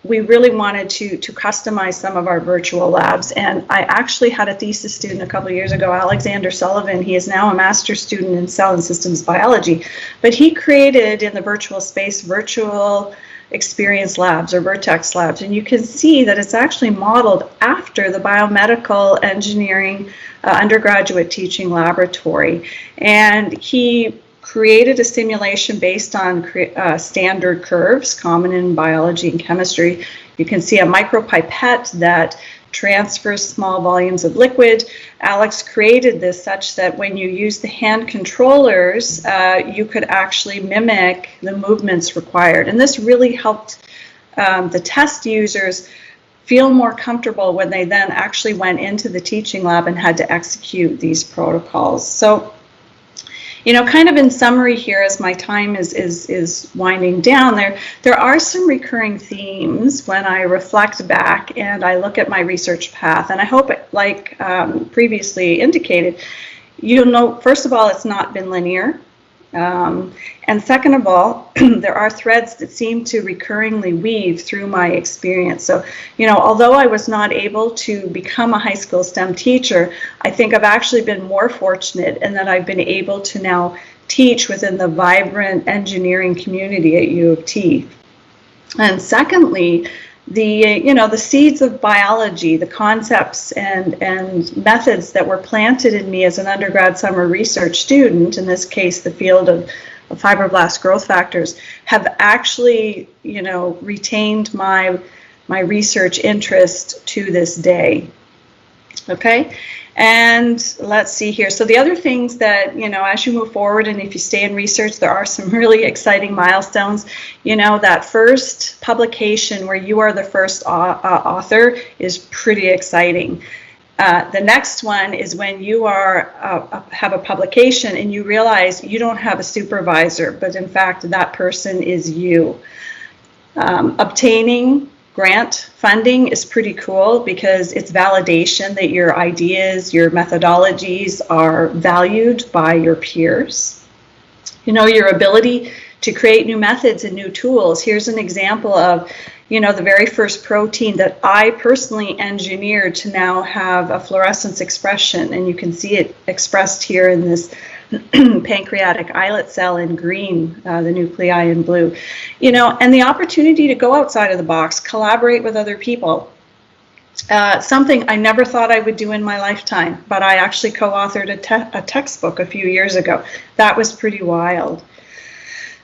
we really wanted to customize some of our virtual labs. And I actually had a thesis student a couple of years ago, Alexander Sullivan. He is now a master's student in cell and systems biology, but he created in the virtual space virtual experience labs or Vertex labs. And you can see that it's actually modeled after the biomedical engineering undergraduate teaching laboratory. And he created a simulation based on standard curves common in biology and chemistry. You can see a micropipette that transfers small volumes of liquid. Alex created this such that when you use the hand controllers, you could actually mimic the movements required. And this really helped the test users feel more comfortable when they then actually went into the teaching lab and had to execute these protocols. So Kind of in summary here, as my time is winding down, there are some recurring themes when I reflect back and I look at my research path. And I hope, like previously indicated, you'll know, first of all, it's not been linear. And second of all, there are threads that seem to recurringly weave through my experience. So, although I was not able to become a high school STEM teacher, I think I've actually been more fortunate in that I've been able to now teach within the vibrant engineering community at U of T. And secondly, the seeds of biology, the concepts and methods that were planted in me as an undergrad summer research student, in this case the field of fibroblast growth factors, have actually retained my research interest to this day. Okay. And let's see here. So the other things that, as you move forward and if you stay in research, there are some really exciting milestones. That first publication where you are the first author is pretty exciting. The next one is when you have a publication and you realize you don't have a supervisor, but in fact that person is you. Obtaining grant funding is pretty cool because it's validation that your ideas, your methodologies are valued by your peers. Your ability to create new methods and new tools. Here's an example of, the very first protein that I personally engineered to now have a fluorescence expression, and you can see it expressed here in this pancreatic islet cell in green, the nuclei in blue, and the opportunity to go outside of the box, collaborate with other people. Something I never thought I would do in my lifetime, but I actually co-authored a textbook a few years ago. That was pretty wild.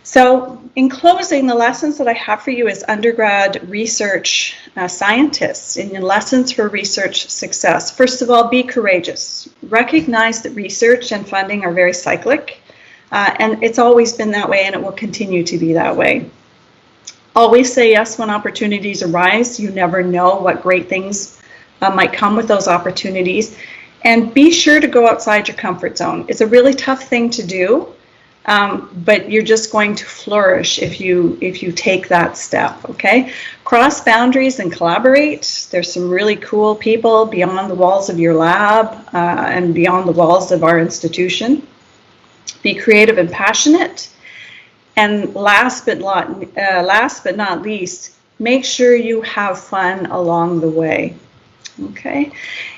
So in closing, the lessons that I have for you as undergrad research scientists in lessons for research success. First of all, be courageous. Recognize that research and funding are very cyclic, and it's always been that way and it will continue to be that way. Always say yes when opportunities arise. You never know what great things might come with those opportunities. And be sure to go outside your comfort zone. It's a really tough thing to do. But you're just going to flourish if you take that step, okay? Cross boundaries and collaborate. There's some really cool people beyond the walls of your lab and beyond the walls of our institution. Be creative and passionate. And last but not least, make sure you have fun along the way. Okay,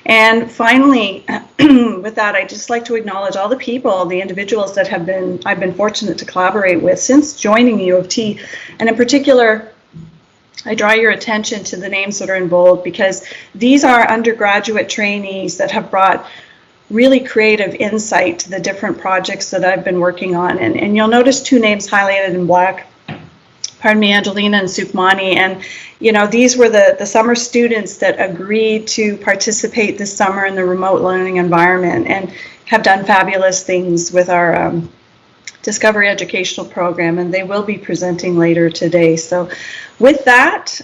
and finally, with that, I'd just like to acknowledge all the people, the individuals that I've been fortunate to collaborate with since joining U of T, and in particular, I draw your attention to the names that are in bold because these are undergraduate trainees that have brought really creative insight to the different projects that I've been working on, and you'll notice two names highlighted in black. Pardon me, Angelina and Sukmani, and these were the summer students that agreed to participate this summer in the remote learning environment and have done fabulous things with our Discovery Educational Program, and they will be presenting later today. So with that,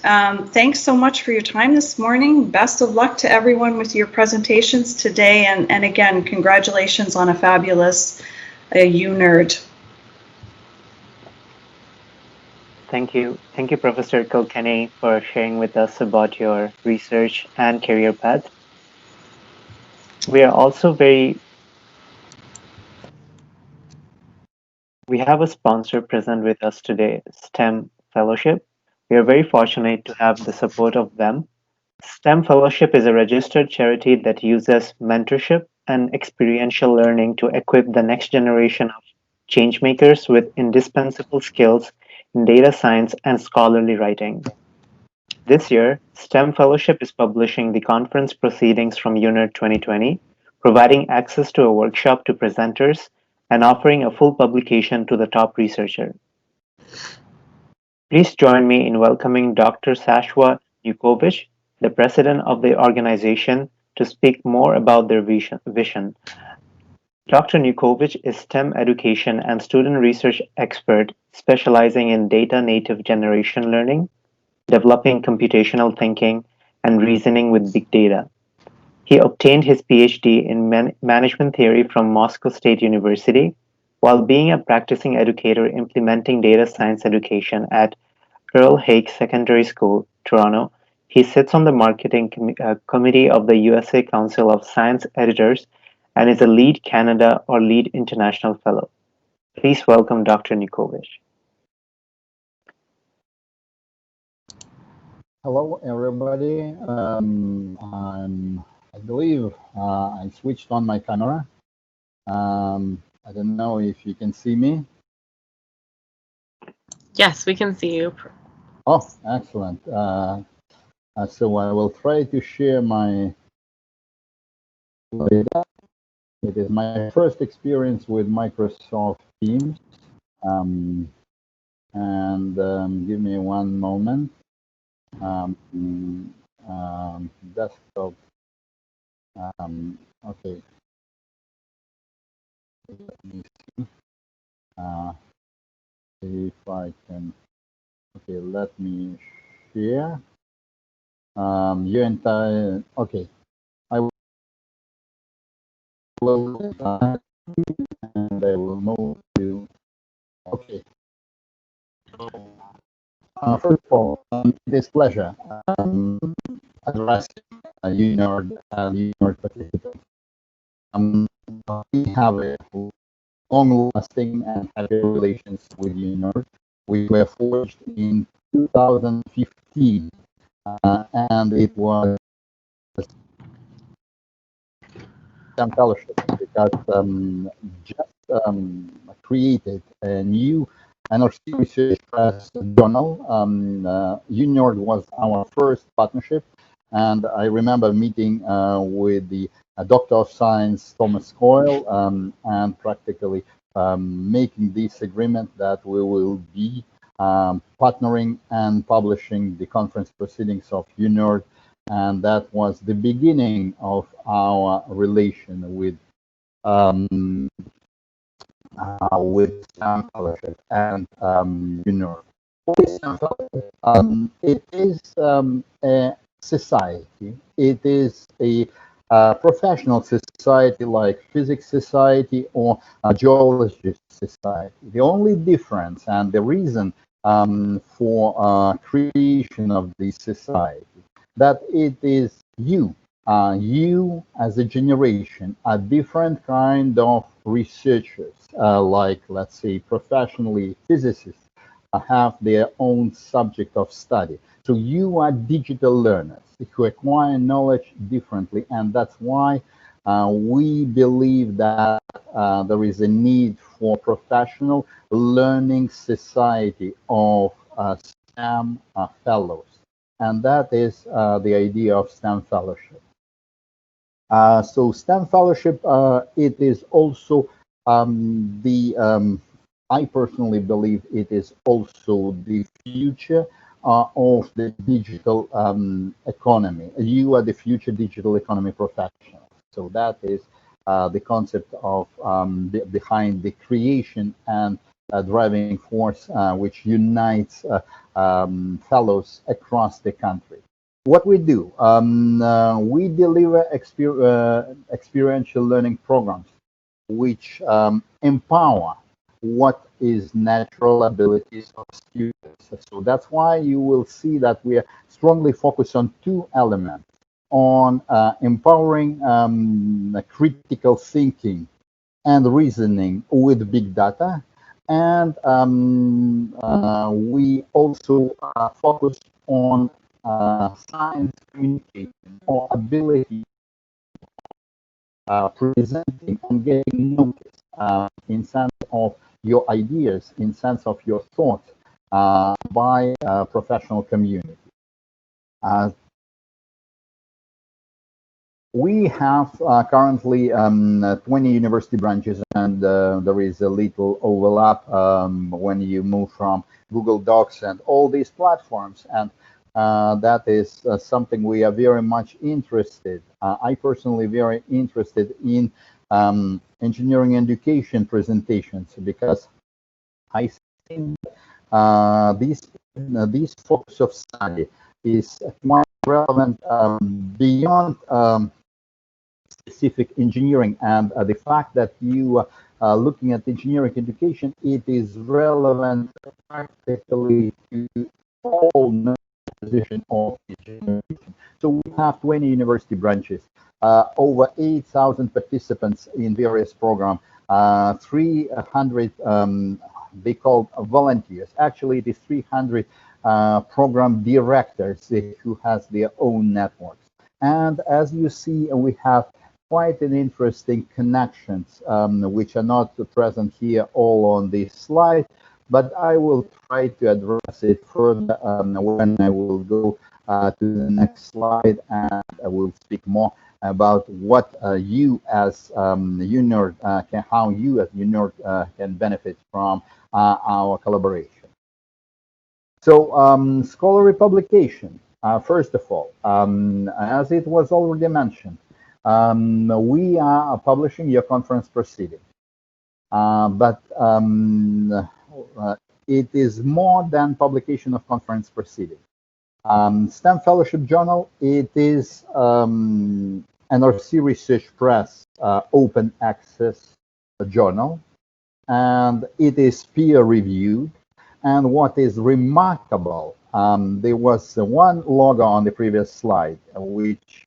thanks so much for your time this morning. Best of luck to everyone with your presentations today, and again, congratulations on a fabulous UnERD. Thank you. Thank you, Professor Kilkenny, for sharing with us about your research and career path. We have a sponsor present with us today, STEM Fellowship. We are very fortunate to have the support of them. STEM Fellowship is a registered charity that uses mentorship and experiential learning to equip the next generation of changemakers with indispensable skills in data science and scholarly writing. This year, STEM Fellowship is publishing the conference proceedings from UnERD 2020, providing access to a workshop to presenters and offering a full publication to the top researcher. Please join me in welcoming Dr. Sashwa Nukovic, the president of the organization, to speak more about their vision. Dr. Nukovic is STEM education and student research expert specializing in data-native generation learning, developing computational thinking, and reasoning with big data. He obtained his PhD in management theory from Moscow State University, While being a practicing educator implementing data science education at Earl Haig Secondary School, Toronto, he sits on the marketing committee of the USA Council of Science Editors and is a lead Canada or lead international fellow. Please welcome Dr. Nikovic. Hello, everybody. I believe I switched on my camera. I don't know if you can see me. Yes, we can see you. Oh, excellent. So I will try to share my data. It is my first experience with Microsoft Teams. Give me one moment. Desktop. Okay. Let me see. If I can. Okay, let me share. Your entire. Okay, I will and I will move to. Okay. First of all, it is pleasure addressing UnERD participants. We have a long-lasting and happy relations with UnERD. We were forged in 2015, and it was STEM fellowship because just created a new NRC Research Press journal. UnERD was our first partnership, and I remember meeting with the Doctor of Science Thomas Coyle and practically making this agreement that we will be partnering and publishing the conference proceedings of UnERD, and that was the beginning of our relation with STEM Fellowship and UnERD. It is a society. It is a professional society like physics society or a geology society. The only difference and the reason for creation of this society that it is you as a generation, a different kind of researchers, like let's say professionally physicists, have their own subject of study. So you are digital learners who acquire knowledge differently, and that's why we believe that there is a need for professional learning society of STEM fellows, and that is the idea of STEM fellowship. So STEM fellowship, it is also I personally believe it is also the future of the digital economy. You are the future digital economy professional. So that is the concept of behind the creation and driving force which unites fellows across the country. What we do, we deliver experiential learning programs which empower what is natural abilities of students. So that's why you will see that we are strongly focused on two elements, on empowering critical thinking and reasoning with big data. And we also focus on science communication or ability presenting and getting noticed in sense of your ideas, in sense of your thoughts by professional community. We have currently 20 university branches, and there is a little overlap when you move from Google Docs and all these platforms. And that is something we are very much interested. I personally very interested in engineering education presentations because I think this focus of study is quite relevant beyond specific engineering, and the fact that you are looking at engineering education, it is relevant practically to all position of engineering. So we have 20 university branches, over 8,000 participants in various programs, 300 they call volunteers. Actually, it is 300 program directors who has their own networks. And as you see, we have quite an interesting connections, which are not present here all on this slide, but I will try to address it further when I will go to the next slide, and I will speak more about what you as UnERD how you as UnERD can benefit from our collaboration. So scholarly publication, first of all, as it was already mentioned, we are publishing your conference proceeding, but it is more than publication of conference proceeding. STEM Fellowship Journal, it is NRC Research Press open access journal, and it is peer reviewed. And what is remarkable, there was one logo on the previous slide, which